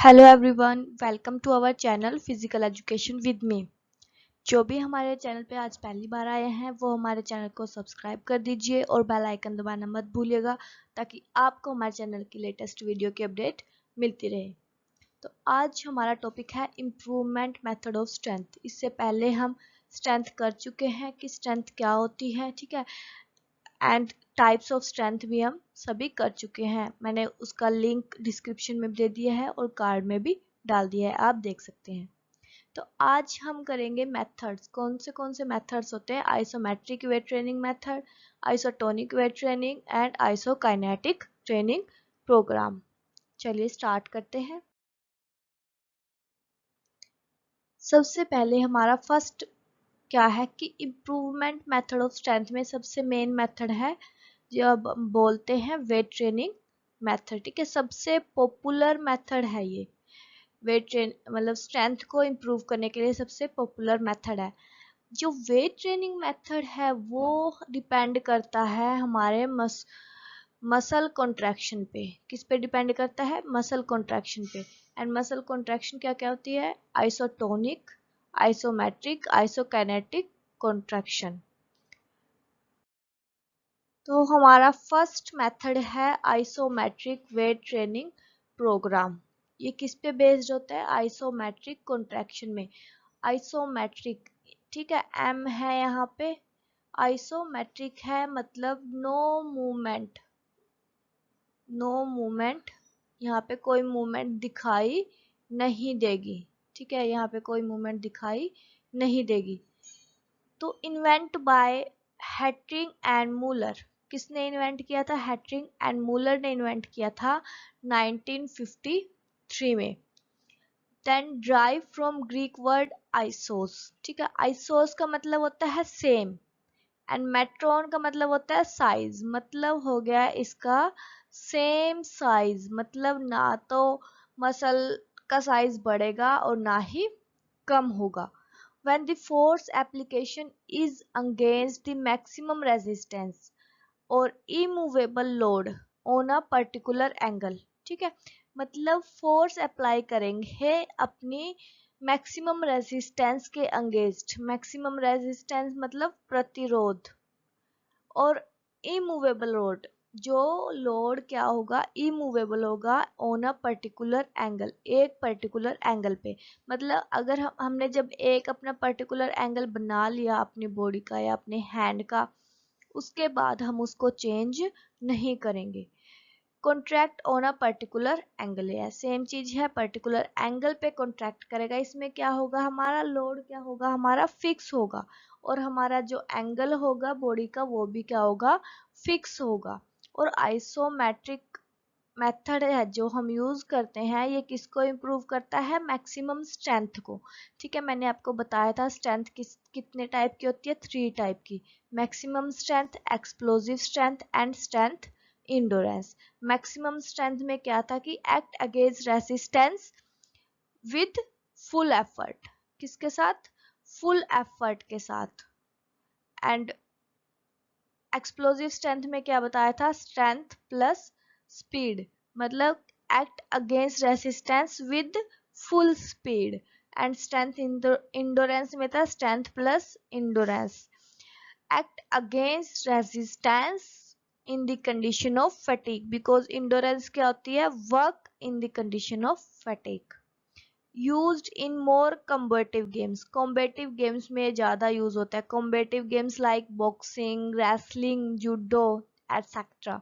Hello everyone, welcome to our channel physical education with me. जो भी हमारे channel पे आज पहली बार आए हैं वो हमारे चैनल को सब्सक्राइब कर दीजिए और बेल आइकन दबाना मत भूलिएगा ताकि आपको हमारे चैनल की लेटेस्ट वीडियो की अपडेट मिलती रहे। तो आज हमारा टॉपिक है इम्प्रूवमेंट मेथड ऑफ स्ट्रेंथ। इससे पहले हम स्ट्रेंथ कर चुके हैं कि स्ट्रेंथ क्या होती है, ठीक है, एंड टाइप्स ऑफ स्ट्रेंथ भी हम सभी कर चुके हैं। मैंने उसका लिंक डिस्क्रिप्शन में दे दिया है और कार्ड में भी डाल दिया है, आप देख सकते हैं। तो आज हम करेंगे मेथड्स। कौन से मेथड्स होते हैं? Isometric weight training method, isotonic weight training and isokinetic training program. चलिए स्टार्ट करते हैं। सबसे पहले हमारा फर्स्ट क्या है कि इम्प्रूवमेंट मेथड ऑफ स्ट्रेंथ में सबसे मेन मेथड है जब हम बोलते हैं वेट ट्रेनिंग मेथड, ठीक है। सबसे पॉपुलर मेथड है ये वेट ट्रेन मतलब स्ट्रेंथ को इम्प्रूव करने के लिए सबसे पॉपुलर मेथड है। जो वेट ट्रेनिंग मेथड है वो डिपेंड करता है हमारे मसल कॉन्ट्रैक्शन पे। किस पे डिपेंड करता है? मसल कॉन्ट्रैक्शन पे। एंड मसल कॉन्ट्रैक्शन क्या क्या होती है? Isotonic, isometric, isokinetic contraction. तो हमारा फर्स्ट मेथड है आइसोमेट्रिक वेट ट्रेनिंग प्रोग्राम। ये किस पे बेस्ड होता है? आइसोमेट्रिक कॉन्ट्रैक्शन में। आइसोमेट्रिक, ठीक है, एम है यहाँ पे। आइसोमेट्रिक है मतलब नो मूवमेंट, नो मूवमेंट, यहाँ पे कोई मूवमेंट दिखाई नहीं देगी, ठीक है, यहाँ पे कोई मूवमेंट दिखाई नहीं देगी। तो इन्वेंट बाय हैट्रिंग एंड मूलर। किसने इन्वेंट किया था? हैट्रिंग एंड मूलर ने इन्वेंट किया था 1953 में। Then drive from Greek word isos, ठीक है। आइसोस का मतलब होता है सेम एंड मेट्रॉन का मतलब होता है साइज। मतलब हो गया इसका सेम साइज, मतलब ना तो मसल का साइज बढ़ेगा और ना ही कम होगा। when the force application is against the maximum resistance or immovable load on a particular angle, ठीक है। मतलब फोर्स अप्लाई करेंगे अपनी मैक्सिमम रेजिस्टेंस के अगेंस्ट। मैक्सिमम रेजिस्टेंस मतलब प्रतिरोध, और इमूवेबल लोड, जो लोड क्या होगा? इमूवेबल होगा ऑन अ पर्टिकुलर एंगल, एक पर्टिकुलर एंगल पे। मतलब अगर हमने जब एक अपना पर्टिकुलर एंगल बना लिया अपनी बॉडी का या अपने हैंड का, उसके बाद हम उसको चेंज नहीं करेंगे। Contract on a particular angle है, सेम चीज है, पर्टिकुलर एंगल पे कॉन्ट्रैक्ट करेगा। इसमें क्या होगा? हमारा लोड क्या होगा? हमारा फिक्स होगा, और हमारा जो एंगल होगा बॉडी का वो भी क्या होगा? फिक्स होगा। और आइसोमेट्रिक मेथड है जो हम यूज करते हैं, ये किसको इम्प्रूव करता है? मैक्सिमम स्ट्रेंथ को, ठीक है। मैंने आपको बताया था स्ट्रेंथ कितने टाइप की होती है? 3 टाइप की। Maximum strength, explosive strength and strength endurance. Maximum strength में क्या था कि act against resistance with full effort. किसके साथ? फुल एफर्ट के साथ। एंड एक्सप्लोजिव स्ट्रेंथ में क्या बताया था? स्ट्रेंथ प्लस स्पीड, मतलब act against resistance with full speed. And strength endurance में था strength plus endurance. Act against resistance in the condition of fatigue, because endurance क्या होती है? Work in the condition of fatigue. Used in more combative games, combative games में ज्यादा use होता है। Combative games like boxing, wrestling, judo etcetera.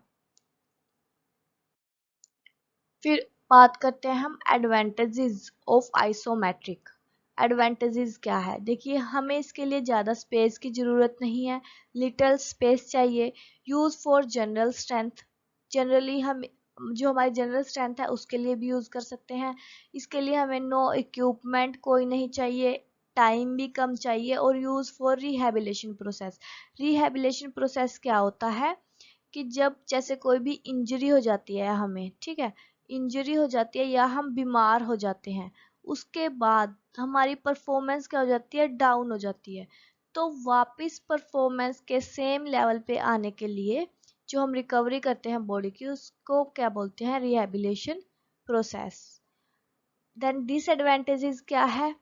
फिर बात करते हैं हम एडवांटेजेस ऑफ आइसोमेट्रिक। एडवांटेजेस क्या है? देखिए, हमें इसके लिए ज़्यादा स्पेस की ज़रूरत नहीं है, लिटिल स्पेस चाहिए। Use for general strength, generally हम जो हमारी जनरल स्ट्रेंथ है उसके लिए भी यूज़ कर सकते हैं। इसके लिए हमें नो इक्विपमेंट कोई नहीं चाहिए, टाइम भी कम चाहिए। और use for rehabilitation process. Rehabilitation process क्या होता है कि जब जैसे कोई भी इंजरी हो जाती है हमें, ठीक है, इंजरी हो जाती है या हम बीमार हो जाते हैं, उसके बाद हमारी परफॉर्मेंस क्या हो जाती है? डाउन हो जाती है। तो वापस परफॉर्मेंस के सेम लेवल पे आने के लिए जो हम रिकवरी करते हैं बॉडी की, उसको क्या बोलते हैं? Rehabilitation process. देन डिसएडवांटेजेस क्या है,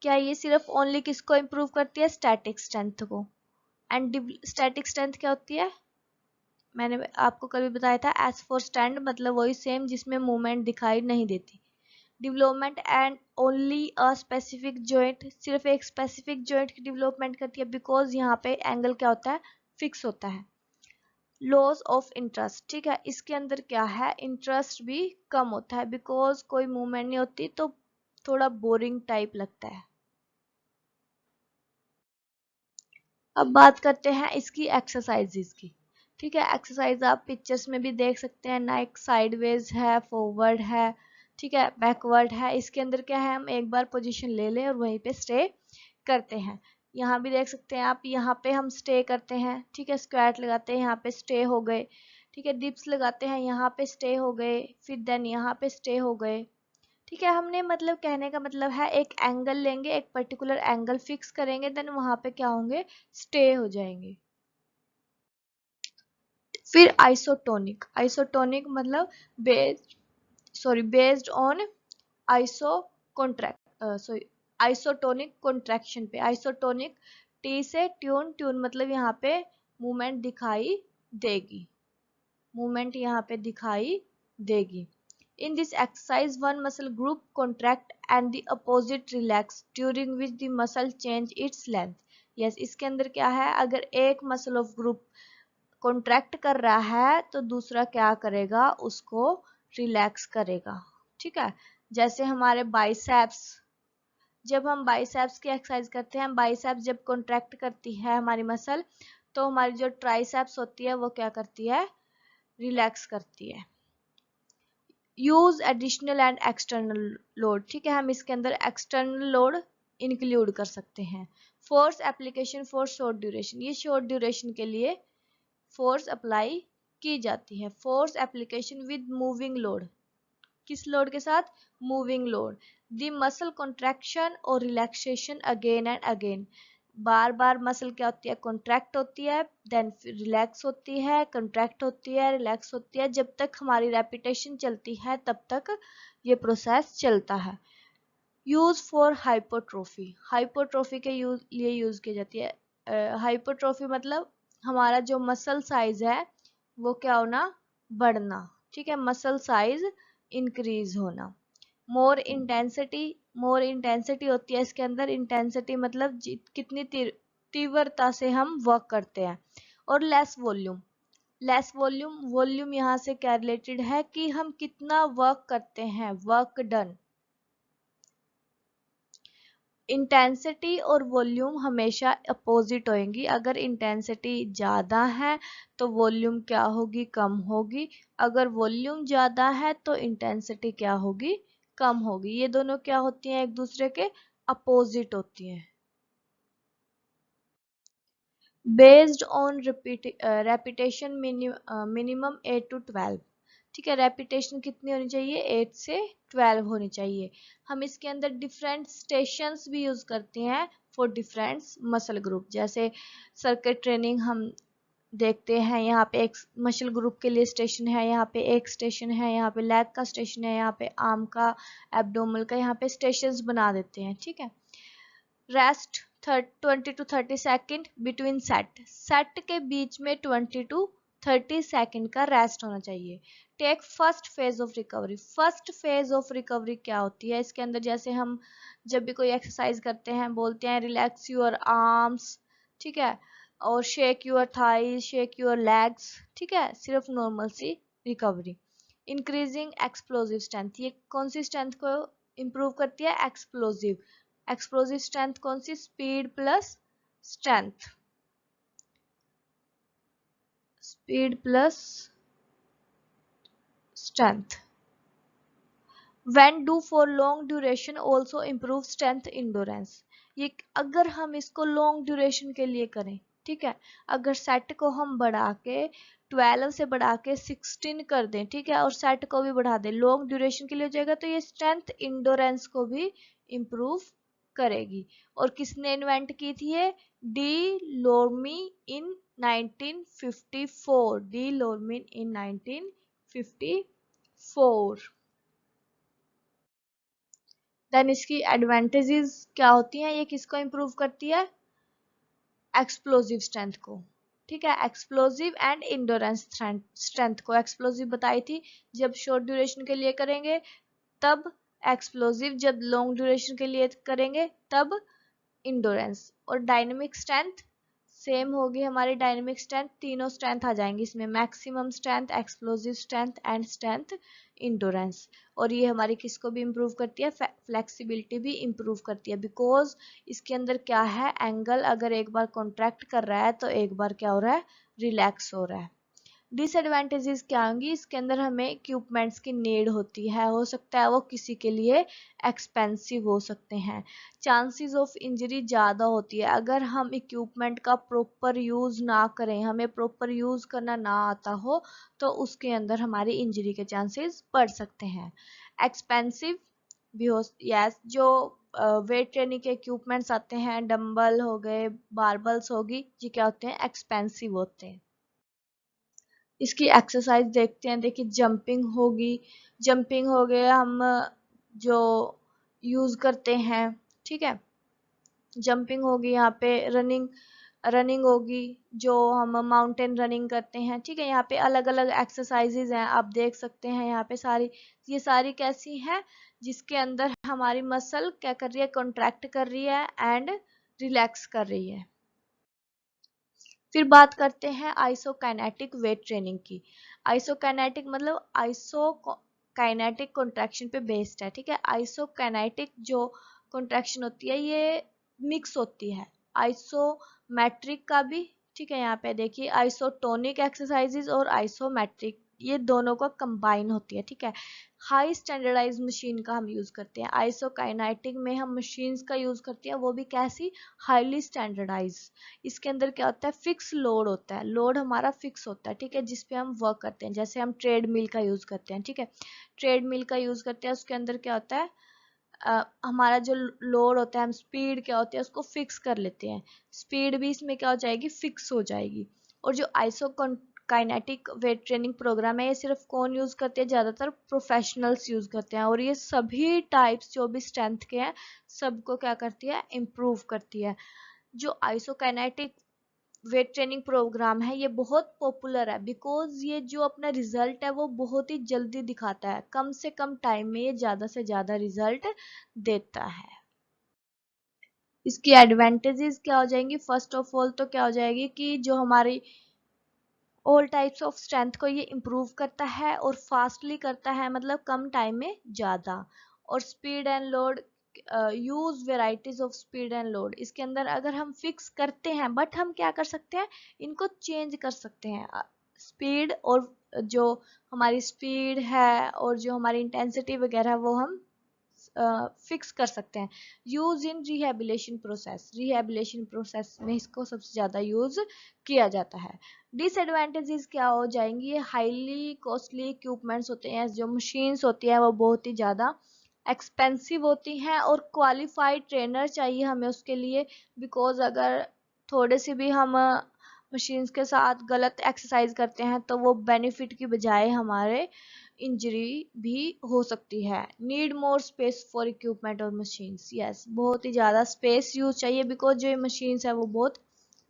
क्या ये सिर्फ ओनली किसको इम्प्रूव करती है, स्टैटिक स्ट्रेंथ को। एंड स्टैटिक स्ट्रेंथ क्या होती है, मैंने आपको कल भी बताया था, एज फॉर स्टैंड मतलब वही सेम जिसमें मूवमेंट दिखाई नहीं देती। Development and only a specific joint, सिर्फ एक स्पेसिफिक जॉइंट की डेवलपमेंट करती है, बिकॉज यहाँ पे एंगल क्या होता है, फिक्स होता है। लॉस ऑफ इंटरेस्ट, ठीक है, इसके अंदर क्या है, इंटरेस्ट भी कम होता है, बिकॉज कोई मूवमेंट नहीं होती तो थोड़ा बोरिंग टाइप लगता है। अब बात करते हैं इसकी एक्सरसाइजेज की, ठीक है। एक्सरसाइज आप पिक्चर्स में भी देख सकते हैं, नाइक साइडवेज है, फॉरवर्ड है, ठीक है, बैकवर्ड है। इसके अंदर क्या है, हम एक बार पोजीशन ले लें और वहीं पे स्टे करते हैं। यहाँ भी देख सकते हैं आप, यहाँ पे हम स्टे करते हैं, ठीक है, स्क्वाट लगाते हैं, यहाँ पे स्टे हो गए, ठीक है, डिप्स लगाते हैं, यहाँ पे स्टे हो गए, फिर देन यहाँ पे स्टे हो गए, ठीक है। हमने मतलब कहने का मतलब है एक एंगल लेंगे, एक पर्टिकुलर एंगल फिक्स करेंगे, देन वहां पे क्या होंगे, स्टे हो जाएंगे। फिर आइसोटोनिक, आइसोटोनिक मतलब based on iso contract sorry isotonic contraction पे। आइसोटोनिक टी से ट्यून, ट्यून मतलब यहाँ पे मूवमेंट दिखाई देगी, मूवमेंट यहाँ पे दिखाई देगी। In this exercise, one muscle group contract and the opposite relax, during which the muscle change its length. Yes, इसके अंदर क्या है, अगर एक muscle of group contract कर रहा है तो दूसरा क्या करेगा, उसको relax करेगा, ठीक है। जैसे हमारे बाइसेप्स, जब हम बाइसेप्स की एक्सरसाइज करते हैं, बाइसेप्स जब कॉन्ट्रैक्ट करती है हमारी मसल, तो हमारी जो ट्राइसेप्स होती है वो क्या करती है, रिलैक्स करती है। Use additional and external load, ठीक है, हम इसके अंदर एक्सटर्नल लोड इंक्लूड कर सकते हैं। Force application for short duration, ये शॉर्ट ड्यूरेशन के लिए फोर्स अप्लाई की जाती है। Force application with moving load, किस लोड के साथ, moving load. The muscle contraction और रिलैक्सेशन अगेन एंड अगेन, बार बार मसल क्या होती है, कॉन्ट्रैक्ट होती है, देन रिलैक्स होती है, कॉन्ट्रैक्ट होती है, रिलैक्स होती है, जब तक हमारी रेपिटेशन चलती है तब तक ये प्रोसेस चलता है। यूज फॉर हाइपोट्रोफी, हाइपोट्रोफी के लिए यूज की जाती है। हाइपोट्रोफी मतलब हमारा जो मसल साइज है वो क्या होना, बढ़ना, ठीक है, मसल साइज इंक्रीज होना। मोर इंटेंसिटी, मोर इंटेंसिटी होती है इसके अंदर, इंटेंसिटी मतलब कितनी तीव्रता से हम वर्क करते हैं। और less volume, less volume, volume यहाँ से क्या रिलेटेड है कि हम कितना वर्क करते हैं, वर्क डन। इंटेंसिटी और वॉल्यूम हमेशा अपोजिट होंगी, अगर इंटेंसिटी ज़्यादा है तो वॉल्यूम क्या होगी, कम होगी, अगर वॉल्यूम ज़्यादा है तो इंटेंसिटी क्या होगी, कम होगी। ये दोनों क्या होती हैं, एक दूसरे के अपोजिट होती हैं। Based on repetition minimum 8 to 12, ठीक है, रेपिटेशन कितनी होनी चाहिए, 8 से 12 होनी चाहिए। हम इसके अंदर डिफरेंट स्टेशंस भी यूज करते हैं फॉर डिफरेंट मसल ग्रुप, जैसे सर्किट ट्रेनिंग हम देखते हैं, यहाँ पे एक मसल ग्रुप के लिए स्टेशन है, यहाँ पे एक स्टेशन है, यहाँ पे लेग का स्टेशन है, यहाँ पे आर्म का, एब्डोमल का, यहाँ पे स्टेशंस बना देते हैं, ठीक है। Rest 20 to 30 second between set, set के बीच में 20 to 30 सेकेंड का रेस्ट होना चाहिए। Take first phase of recovery, first phase of recovery क्या होती है इसके अंदर, जैसे हम जब भी कोई एक्सरसाइज करते हैं बोलते हैं रिलैक्स योर आर्म्स, ठीक है, और shake your thighs, shake your legs, ठीक है, सिर्फ नॉर्मल सी रिकवरी। इंक्रीजिंग एक्सप्लोजिव स्ट्रेंथ, ये कौन सी स्ट्रेंथ को इंप्रूव करती है, एक्सप्लोजिव। एक्सप्लोजिव स्ट्रेंथ कौन सी, speed plus strength, speed plus strength. When do for long duration also improve strength endurance, ये अगर हम इसको लॉन्ग ड्यूरेशन के लिए करें, ठीक है, अगर सेट को हम बढ़ा के 12 से बढ़ा के 16 कर दें, ठीक है, और सेट को भी बढ़ा दें, लॉन्ग ड्यूरेशन के लिए हो जाएगा, तो ये स्ट्रेंथ इंडोरेंस को भी इम्प्रूव करेगी। और किसने इन्वेंट की थी ये, डी लोर्मी इन 1954, डी लोर्मी इन 1954। देन इसकी एडवांटेजेस क्या होती हैं, ये किसको इम्प्रूव करती है, एक्सप्लोजिव स्ट्रेंथ को, ठीक है, एक्सप्लोजिव एंड इंडोरेंस स्ट्रेंथ को। एक्सप्लोजिव बताई थी जब शॉर्ट ड्यूरेशन के लिए करेंगे तब एक्सप्लोजिव, जब लॉन्ग ड्यूरेशन के लिए करेंगे तब इंडोरेंस। और डायनेमिक स्ट्रेंथ सेम होगी हमारी, डायनेमिक स्ट्रेंथ तीनों स्ट्रेंथ आ जाएंगी इसमें, maximum strength, explosive strength and strength endurance. और ये हमारी किसको भी इम्प्रूव करती है, फ्लेक्सिबिलिटी भी इम्प्रूव करती है, बिकॉज इसके अंदर क्या है, एंगल अगर एक बार कॉन्ट्रैक्ट कर रहा है तो एक बार क्या हो रहा है, रिलैक्स हो रहा है। डिसएडवांटेजेस क्या होंगी, इसके अंदर हमें इक्विपमेंट्स की नीड होती है, हो सकता है वो किसी के लिए एक्सपेंसिव हो सकते हैं, चांसेस ऑफ इंजरी ज़्यादा होती है अगर हम इक्विपमेंट का प्रॉपर यूज़ ना करें, हमें प्रॉपर यूज़ करना ना आता हो तो उसके अंदर हमारी इंजरी के चांसेस बढ़ सकते हैं। एक्सपेंसिव भी हो, यस, जो वेट ट्रेनिंग के इक्विपमेंट्स आते हैं, डंबल हो गए, बारबल्स होगी, ये क्या होते हैं, एक्सपेंसिव होते हैं। इसकी एक्सरसाइज देखते हैं, देखिए जंपिंग होगी, जंपिंग हो गया हम जो यूज करते हैं, ठीक है, जंपिंग होगी, यहाँ पे रनिंग, रनिंग होगी जो हम माउंटेन रनिंग करते हैं, ठीक है, यहाँ पे अलग अलग एक्सरसाइजेज हैं, आप देख सकते हैं यहाँ पे सारी, ये सारी कैसी हैं, जिसके अंदर हमारी मसल क्या कर रही है, कॉन्ट्रैक्ट कर रही है एंड रिलैक्स कर रही है। फिर बात करते हैं आइसोकाइनेटिक वेट ट्रेनिंग की। आइसोकाइनेटिक मतलब आइसोकाइनेटिक कॉन्ट्रैक्शन पे बेस्ड है, ठीक है, आइसोकाइनेटिक जो कॉन्ट्रैक्शन होती है ये मिक्स होती है आइसोमेट्रिक का भी, ठीक है, यहाँ पे देखिए आइसोटोनिक एक्सरसाइजेज और आइसोमेट्रिक, ये दोनों का कंबाइन होती है, ठीक है। हाई स्टैंडर्डाइज मशीन का हम यूज करते हैं, आइसोकाइनेटिक में हम मशीन्स का यूज करते हैं, वो भी कैसी, हाईली स्टैंडर्डाइज। इसके अंदर क्या होता है, फिक्स लोड होता है, लोड हमारा फिक्स होता है, ठीक है, जिसपे हम वर्क करते हैं, जैसे हम ट्रेडमिल का यूज करते हैं, ठीक है, ट्रेडमिल का यूज करते हैं, उसके अंदर क्या होता है, हमारा जो लोड होता है, हम स्पीड क्या होती है उसको फिक्स कर लेते हैं, स्पीड भी इसमें क्या हो जाएगी, फिक्स हो जाएगी। और जो आइसोकाइनेटिक वेट ट्रेनिंग प्रोग्राम है ये सिर्फ कौन यूज करते हैं, ज्यादातर प्रोफेशनल्स यूज करते हैं, और ये सभी टाइप्स जो भी स्ट्रेंथ के हैं सबको क्या करती है, इम्प्रूव करती है। जो आइसोकाइनेटिक वेट ट्रेनिंग प्रोग्राम है ये बहुत पॉपुलर है, बिकॉज ये जो अपना रिजल्ट है वो बहुत ही जल्दी दिखाता है, कम से कम टाइम में ये ज्यादा से ज्यादा रिजल्ट देता है। इसकी एडवांटेजेस क्या हो जाएंगी, फर्स्ट ऑफ ऑल तो क्या हो जाएगी कि जो हमारी ऑल टाइप्स ऑफ स्ट्रेंथ को ये इम्प्रूव करता है और फास्टली करता है, मतलब कम टाइम में ज़्यादा। और speed and load, use varieties of speed and load, इसके अंदर अगर हम फिक्स करते हैं बट हम क्या कर सकते हैं, इनको चेंज कर सकते हैं, स्पीड और जो हमारी स्पीड है और जो हमारी इंटेंसिटी वगैरह है वो हम फिक्स कर सकते हैं। यूज इन रिहेबिलेशन प्रोसेस में इसको सबसे ज़्यादा यूज किया जाता है। डिसएडवांटेजेस क्या हो जाएंगी, ये हाईली कॉस्टली इक्विपमेंट्स होते हैं, जो मशीन्स होती हैं वो बहुत ही ज़्यादा एक्सपेंसिव होती हैं और क्वालिफाइड ट्रेनर चाहिए हमें उसके लिए, बिकॉज अगर थोड़े से भी हम मशीन्स के साथ गलत एक्सरसाइज करते हैं तो वो बेनिफिट की बजाय हमारे इंजरी भी हो सकती है। Need more space for equipment और मशीन्स, यस, बहुत ही ज़्यादा स्पेस यूज चाहिए, बिकॉज जो मशीन्स है वो बहुत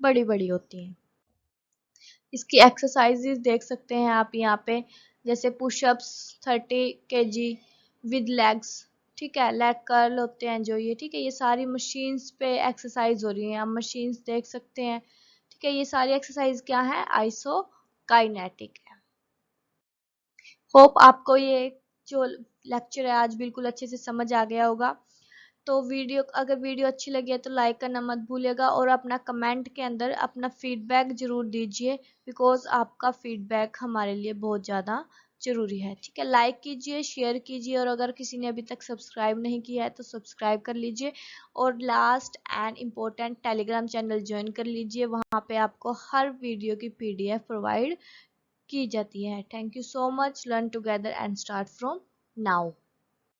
बड़ी बड़ी होती हैं। इसकी एक्सरसाइजेज देख सकते हैं आप यहाँ पे, जैसे पुशअप्स 30 kg विद लेग्स, ठीक है, लेग कर्ल होते हैं जो ये, ठीक है, ये सारी मशीन्स पे एक्सरसाइज हो रही है, आप मशीन्स देख सकते हैं, ठीक है, ये सारी एक्सरसाइज क्या है, आइसोकाइनेटिक है। होप आपको ये जो लेक्चर है आज बिल्कुल अच्छे से समझ आ गया होगा। तो अगर वीडियो अच्छी लगी है तो लाइक करना मत भूलिएगा और अपना कमेंट के अंदर अपना फीडबैक जरूर दीजिए, बिकॉज आपका फीडबैक हमारे लिए बहुत ज़्यादा जरूरी है, ठीक है। लाइक कीजिए, शेयर कीजिए, और अगर किसी ने अभी तक सब्सक्राइब नहीं किया है तो सब्सक्राइब कर लीजिए, और last and important Telegram channel join कर लीजिए, वहाँ पे आपको हर वीडियो की PDF प्रोवाइड की जाती है। Thank you so much, learn together and start from now.